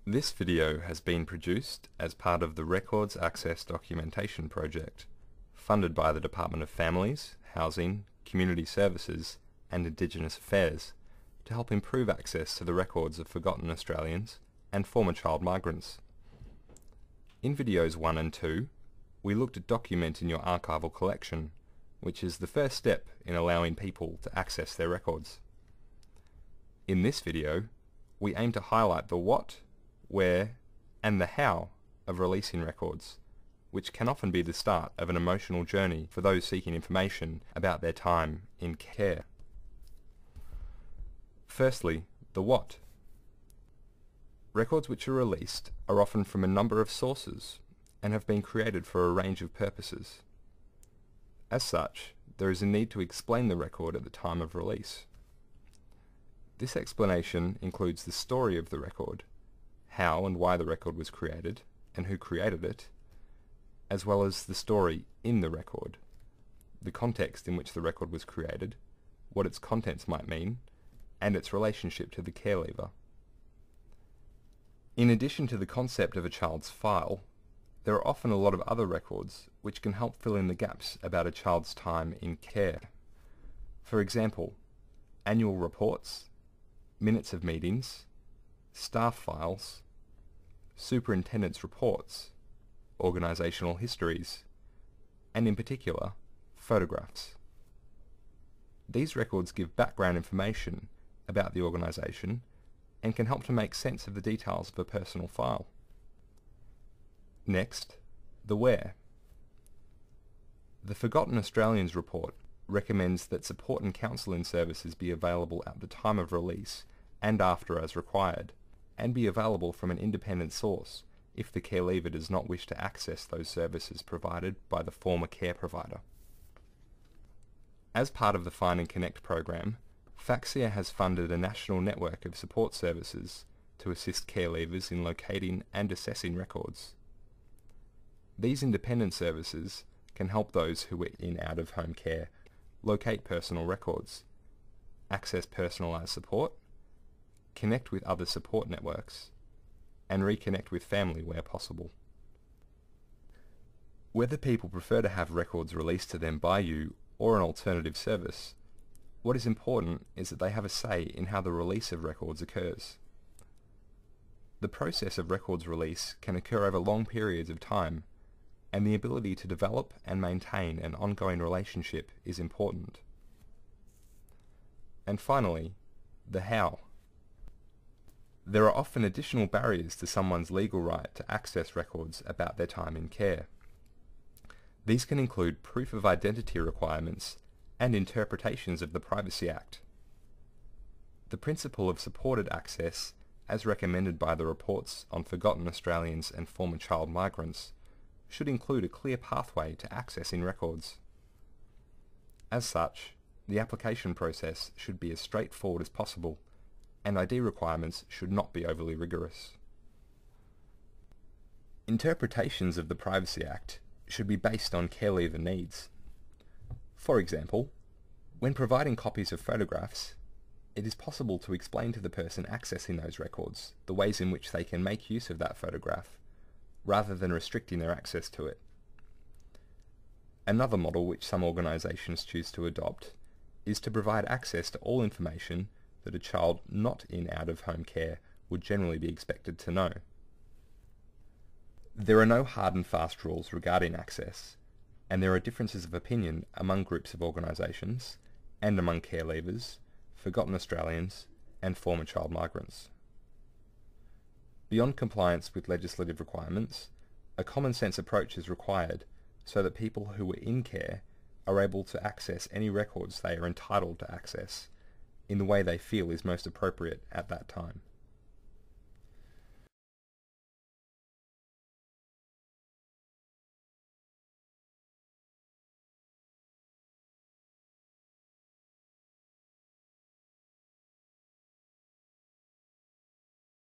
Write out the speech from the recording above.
This video has been produced as part of the Records Access Documentation Project, funded by the Department of Families, Housing, Community Services and Indigenous Affairs to help improve access to the records of forgotten Australians and former child migrants. In videos 1 and 2, we looked at documenting your archival collection, which is the first step in allowing people to access their records. In this video, we aim to highlight the what, where, and the how of releasing records, which can often be the start of an emotional journey for those seeking information about their time in care. Firstly, the what. Records which are released are often from a number of sources and have been created for a range of purposes. As such, there is a need to explain the record at the time of release. This explanation includes the story of the record, how and why the record was created, and who created it, as well as the story in the record, the context in which the record was created, what its contents might mean, and its relationship to the care leaver. In addition to the concept of a child's file, there are often a lot of other records which can help fill in the gaps about a child's time in care. For example, annual reports, minutes of meetings, staff files, superintendent's reports, organisational histories, and in particular, photographs. These records give background information about the organisation and can help to make sense of the details of a personal file. Next, the where. The Forgotten Australians report recommends that support and counselling services be available at the time of release and after as required, and be available from an independent source if the care leaver does not wish to access those services provided by the former care provider. As part of the Find and Connect program, FACSIA has funded a national network of support services to assist care leavers in locating and assessing records. These independent services can help those who are in out-of-home care locate personal records, access personalised support, connect with other support networks, and reconnect with family where possible. Whether people prefer to have records released to them by you or an alternative service, what is important is that they have a say in how the release of records occurs. The process of records release can occur over long periods of time, and the ability to develop and maintain an ongoing relationship is important. And finally, the how. There are often additional barriers to someone's legal right to access records about their time in care. These can include proof of identity requirements and interpretations of the Privacy Act. The principle of supported access, as recommended by the reports on forgotten Australians and former child migrants, should include a clear pathway to accessing records. As such, the application process should be as straightforward as possible, and ID requirements should not be overly rigorous. Interpretations of the Privacy Act should be based on care leaver needs. For example, when providing copies of photographs, it is possible to explain to the person accessing those records the ways in which they can make use of that photograph, rather than restricting their access to it. Another model which some organisations choose to adopt is to provide access to all information that a child not in out-of-home care would generally be expected to know. There are no hard and fast rules regarding access, and there are differences of opinion among groups of organisations and among care leavers, forgotten Australians and former child migrants. Beyond compliance with legislative requirements, a common sense approach is required so that people who are in care are able to access any records they are entitled to access in the way they feel is most appropriate at that time.